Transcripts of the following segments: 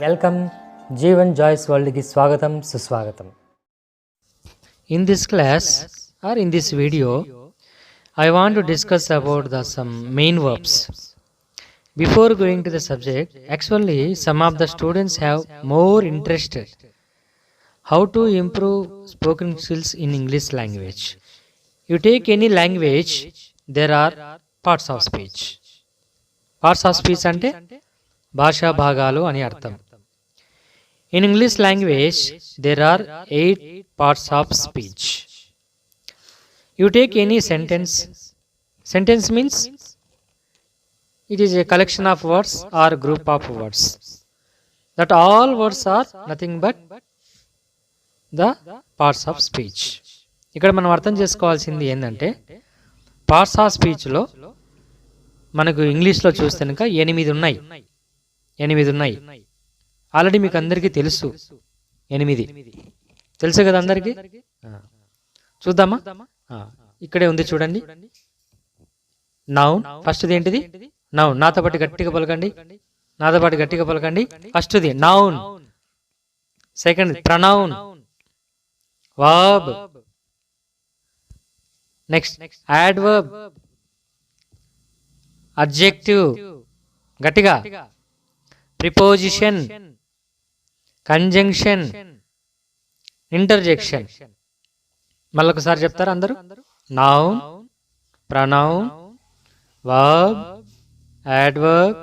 Welcome Jeevan joys వరల్డ్కి స్వాగతం సుస్వాగతం. In this class or in this video, I want to discuss about some main verbs. Before going to the subject, actually some of the students have more interested how to improve spoken skills in English language. You take any language, there are parts of speech. Parts of speech ante భాషా భాగాలు అని అర్థం. In English language, there are 8 parts of speech. You take any sentence. Sentence means it is a collection of words or group of words. That all words are nothing but the parts of speech. ఇక్కడ మనం అర్థం చేసుకోవాల్సింది ఏంటంటే parts of స్పీచ్లో మనకు ఇంగ్లీష్లో చూస్తే కనుక 8 ఉన్నాయి. ఆల్రెడీ మీకు అందరికీ తెలుసు 8 తెలుసు కదా అందరికీ. చూద్దామా? ఇక్కడే ఉంది చూడండి. నౌన్ ఫస్ట్ది ఏంటిది? నౌన్. నాతో పాటు గట్టిగా పలకండి. ఫస్ట్ది noun. Second pronoun, verb. Next adverb, adjective గట్టిగా, ప్రిపోజిషన్, కంజంక్షన్, ఇంటర్జెక్షన్. మళ్ళొకసారి చెప్తారా అందరూ? Noun, pronoun, verb, adverb,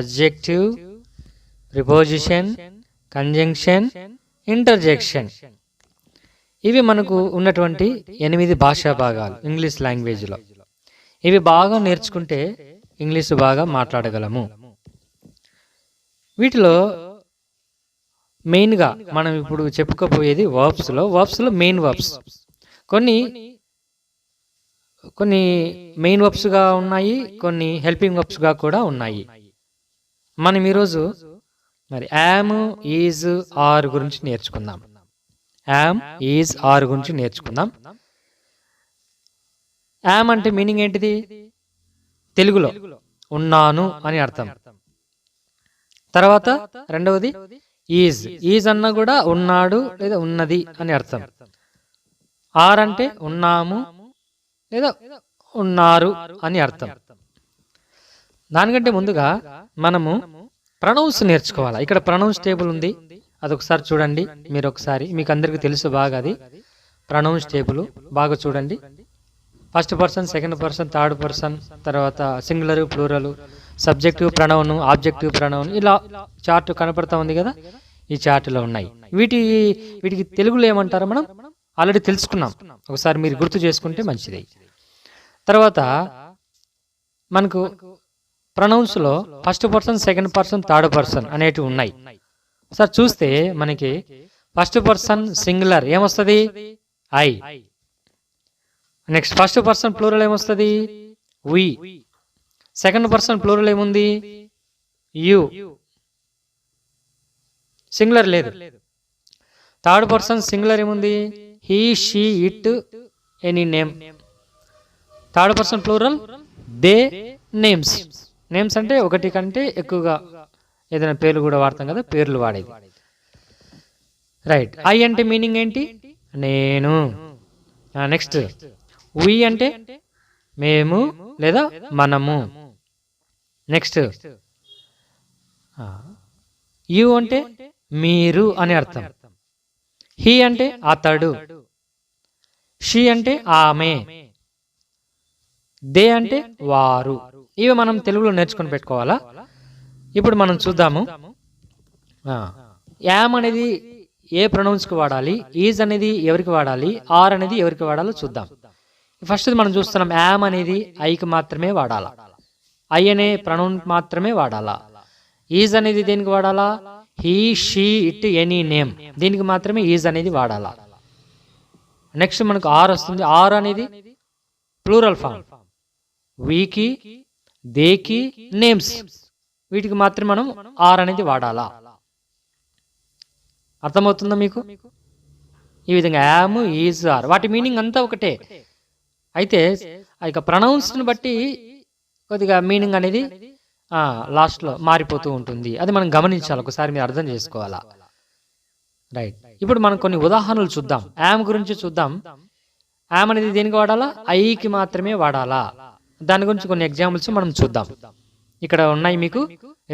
adjective, preposition, conjunction, interjection. ఇవి మనకు ఉన్నటువంటి 8 భాషా భాగాలు ఇంగ్లీష్ లాంగ్వేజ్లో. ఇవి బాగా నేర్చుకుంటే ఇంగ్లీష్ బాగా మాట్లాడగలము. వీటిలో మెయిన్గా మనం ఇప్పుడు చెప్పుకోపోయేది వర్బ్స్లో మెయిన్ వర్బ్స్. కొన్ని మెయిన్ వర్బ్స్గా ఉన్నాయి, కొన్ని హెల్పింగ్ వర్బ్స్గా కూడా ఉన్నాయి. మనం ఈరోజు మరి యామ్, ఈజ్, ఆర్ గురించి నేర్చుకుందాం. యామ్, ఈజ్, ఆర్ గురించి నేర్చుకుందాం. యామ్ అంటే మీనింగ్ ఏంటిది? తెలుగులో ఉన్నాను అని అర్థం. తర్వాత రెండవది ఈజ్ అన్న కూడా ఉన్నాడు లేదా ఉన్నది అని అర్థం. ఆర్ అంటే ఉన్నాము లేదా ఉన్నారు అని అర్థం. దానికంటే ముందుగా మనము ప్రొనౌన్స్ నేర్చుకోవాలి. ఇక్కడ ప్రొనౌన్స్ టేబుల్ ఉంది, అదొకసారి చూడండి. మీరు ఒకసారి, మీకు అందరికీ తెలుసు బాగా అది. ప్రొనౌన్స్ టేబుల్ బాగా చూడండి. First person, second person, third person, తర్వాత singular, plural, subjective pronoun, objective pronoun, ఇలా చార్ట్ కనపడతా ఉంది కదా. ఈ చార్ట్లో ఉన్నాయి. వీటికి తెలుగులో ఏమంటారో మనం ఆల్రెడీ తెలుసుకున్నాం. ఒకసారి మీరు గుర్తు చేసుకుంటే మంచిది. తర్వాత మనకు ప్రొనౌన్స్లో first person, second person, third person అనేటివి ఉన్నాయి. ఒకసారి చూస్తే మనకి ఫస్ట్ పర్సన్ సింగులర్ ఏమొస్తుంది? I. Next first person plural ఏమొస్తుంది? వి. సెకండ్ పర్సన్ ప్లూరల్ ఏముంది? యు. సింగులర్ లేదు. థర్డ్ పర్సన్ సింగులర్ ఏముంది? He, she, it, any name. Third person plural they, names. Names అంటే ఒకటి కంటే ఎక్కువగా ఏదైనా పేర్లు కూడా వాడతాం కదా, పేర్లు వాడేది. రైట్. ఐ అంటే మీనింగ్ ఏంటి? నేను. నెక్స్ట్ వి అంటే మేము లేదా మనము. నెక్స్ట్ యు అంటే మీరు అని అర్థం. హీ అంటే అతడు. షీ అంటే ఆమె. దే అంటే వారు. ఇవి మనం తెలుగులో నేర్చుకుని పెట్టుకోవాలా. ఇప్పుడు మనం చూద్దాము. యామ్ అనేది ఏ ప్రొనౌన్స్కి వాడాలి, ఈజ్ అనేది ఎవరికి వాడాలి, ఆర్ అనేది ఎవరికి వాడాలో చూద్దాం. ఫస్ట్ మనం చూస్తున్నాం యామ్ అనేది ఐకి మాత్రమే వాడాలా, ఐ అనే ప్రొనౌన్ మాత్రమే వాడాలా. ఈజ్ అనేది దేనికి వాడాలా? He, she, it, any name, దీనికి మాత్రమే ఈజ్ అనేది వాడాలా. నెక్స్ట్ మనకు ఆర్ వస్తుంది. ఆర్ అనేది ప్లూరల్ ఫామ్. వీకి, దేకి, నేమ్స్, వీటికి మాత్రమే మనం ఆర్ అనేది వాడాలా. అర్థమవుతుందా మీకు? ఈ విధంగా యామ్, ఈజ్, ఆర్ వాటి మీనింగ్ అంతా ఒకటే. అయితే ఇక ప్రొనౌన్స్ని బట్టి కొద్దిగా మీనింగ్ అనేది లాస్ట్లో మారిపోతూ ఉంటుంది. అది మనం గమనించాలి, ఒకసారి మీరు అర్థం చేసుకోవాలా. రైట్, ఇప్పుడు మనం కొన్ని ఉదాహరణలు చూద్దాం. యామ్ గురించి చూద్దాం. యామ్ అనేది దేనికి వాడాలా? ఐకి మాత్రమే వాడాలా? దాని గురించి కొన్ని ఎగ్జాంపుల్స్ మనం చూద్దాం. ఇక్కడ ఉన్నాయి మీకు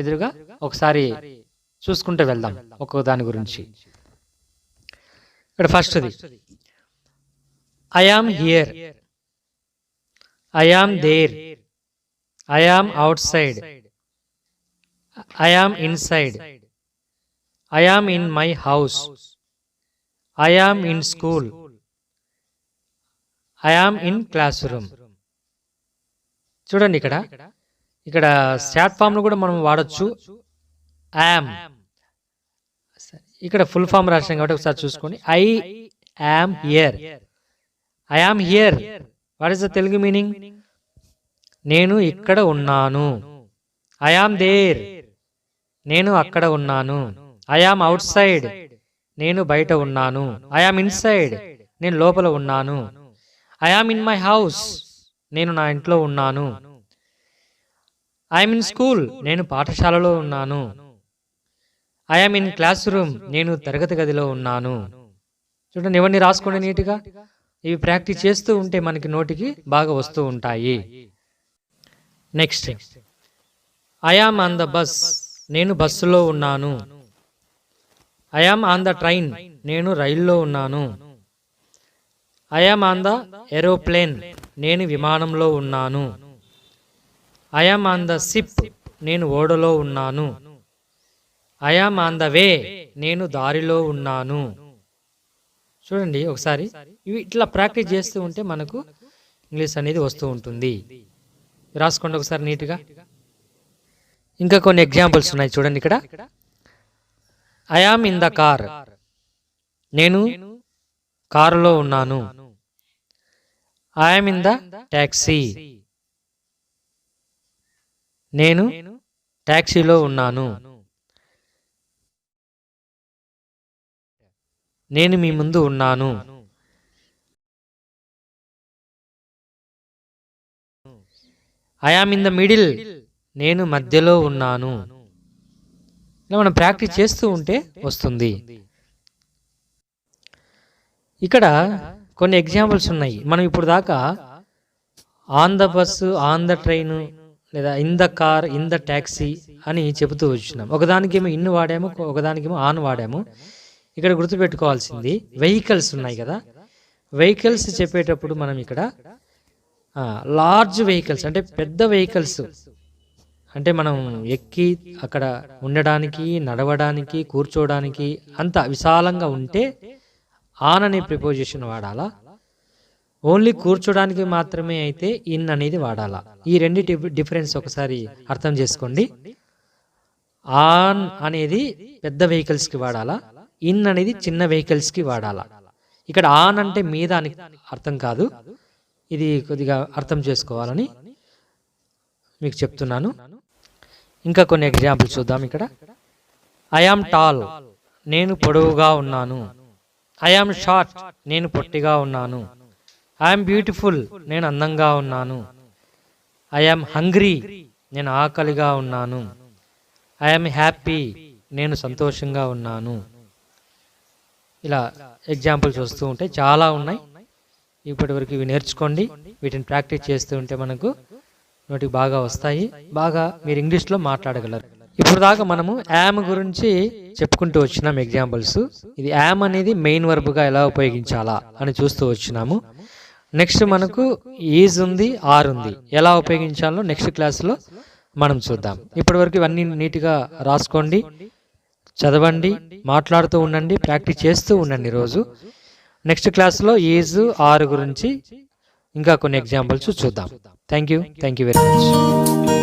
ఎదురుగా, ఒకసారి చూసుకుంటూ వెళ్దాం ఒక్కొక్క దాని గురించి. ఇక్కడ ఫస్ట్ది, I am here, I am there, I am outside, I am inside, I am in my house, I am in school, I am in classroom. చూడండి, ఇక్కడ స్టాట్ ఫామ్ను కూడా మనం వాడచ్చు. యామ్, ఇక్కడ ఫుల్ ఫామ్ రాశాం కాబట్టి ఒకసారి చూసుకోండి. I am here, I am here, what is the Telugu meaning? నేను ఇక్కడ ఉన్నాను. ఐ యామ్ దేర్, నేను అక్కడ ఉన్నాను. ఐ యామ్ అవుట్ సైడ్, నేను బయట ఉన్నాను. ఐ యామ్ ఇన్సైడ్, నేను లోపల ఉన్నాను. I am in my house, నేను నా ఇంట్లో ఉన్నాను. ఐఎమ్ ఇన్ స్కూల్, నేను పాఠశాలలో ఉన్నాను. ఐఎమ్ ఇన్ క్లాస్ రూమ్, నేను తరగతి గదిలో ఉన్నాను. చూడండి, ఇవన్నీ రాసుకోండి నీట్గా. ఇవి ప్రాక్టీస్ చేస్తూ ఉంటే మనకి నోటికి బాగా వస్తూ ఉంటాయి. Next, I am on the bus, నేను బస్సులో ఉన్నాను. I am on the train, నేను రైల్లో ఉన్నాను. I am on the aeroplane, నేను విమానంలో ఉన్నాను. I am on the ship, నేను ఓడలో ఉన్నాను. I am on the way, నేను దారిలో ఉన్నాను. చూడండి ఒకసారి, ఇవి ఇట్లా ప్రాక్టీస్ చేస్తూ ఉంటే మనకు ఇంగ్లీష్ అనేది వస్తూ ఉంటుంది. రాసుకోండి ఒకసారి నీట్గా. ఇంకా కొన్ని ఎగ్జాంపుల్స్ ఉన్నాయి చూడండి ఇక్కడ. I am in the car, నేను కారులో ఉన్నాను. I am in the taxi, నేను ట్యాక్సీలో ఉన్నాను. నేను మీ ముందు ఉన్నాను. I am in the middle, నేను మధ్యలో ఉన్నాను. ఇలా మనం ప్రాక్టీస్ చేస్తూ ఉంటే వస్తుంది. ఇక్కడ కొన్ని ఎగ్జాంపుల్స్ ఉన్నాయి. మనం ఇప్పుడు దాకా on the bus, on the train, లేదా in the car, in the taxi అని చెబుతూ వచ్చినాం. ఒకదానికేమో ఇన్ వాడాము, ఒకదానికేమో ఆన్ వాడాము. ఇక్కడ గుర్తుపెట్టుకోవాల్సింది వెహికల్స్ ఉన్నాయి కదా. వెహికల్స్ చెప్పేటప్పుడు మనం ఇక్కడ లార్జ్ వెహికల్స్ అంటే పెద్ద వెహికల్స్ అంటే మనం ఎక్కి అక్కడ ఉండడానికి, నడవడానికి, కూర్చోడానికి అంత విశాలంగా ఉంటే ఆన్ అనే ప్రిపోజిషన్ వాడాలా. ఓన్లీ కూర్చోడానికి మాత్రమే అయితే ఇన్ అనేది వాడాలా. ఈ రెండింటి డిఫరెన్స్ ఒకసారి అర్థం చేసుకోండి. ఆన్ అనేది పెద్ద వెహికల్స్కి వాడాలా, ఇన్ అనేది చిన్న వెహికల్స్కి వాడాలా. ఇక్కడ ఆన్ అంటే మీద అని అర్థం కాదు, ఇది కొద్దిగా అర్థం చేసుకోవాలని మీకు చెప్తున్నాను. ఇంకా కొన్ని ఎగ్జాంపుల్స్ చూద్దాం. ఇక్కడ ఐ యామ్ టాల్, నేను పొడవుగా ఉన్నాను. ఐ యామ్ షార్ట్, నేను పొట్టిగా ఉన్నాను. ఐ యామ్ బ్యూటిఫుల్, నేను అందంగా ఉన్నాను. ఐ యామ్ హంగ్రీ, నేను ఆకలిగా ఉన్నాను. ఐ యామ్ హ్యాపీ, నేను సంతోషంగా ఉన్నాను. ఇలా ఎగ్జాంపుల్స్ వస్తూ ఉంటాయి, చాలా ఉన్నాయి. ఇప్పటి వరకు ఇవి నేర్చుకోండి. వీటిని ప్రాక్టీస్ చేస్తూ ఉంటే మనకు నోటికి బాగా వస్తాయి, బాగా మీరు ఇంగ్లీష్లో మాట్లాడగలరు. ఇప్పుడు దాకా మనము యామ్ గురించి చెప్పుకుంటూ వచ్చినాం ఎగ్జాంపుల్స్. ఇది యామ్ అనేది మెయిన్ వర్బ్గా ఎలా ఉపయోగించాలా అని చూస్తూ వచ్చినాము. నెక్స్ట్ మనకు ఈజ్ ఉంది, ఆర్ ఉంది, ఎలా ఉపయోగించాలో నెక్స్ట్ క్లాస్లో మనం చూద్దాం. ఇప్పటి వరకు ఇవన్నీ నీట్గా రాసుకోండి, చదవండి, మాట్లాడుతూ ఉండండి, ప్రాక్టీస్ చేస్తూ ఉండండి రోజు. నెక్స్ట్ క్లాస్లో ఈజ్, ఆర్ గురించి ఇంకా కొన్ని ఎగ్జాంపుల్స్ చూద్దాం. Thank you very much.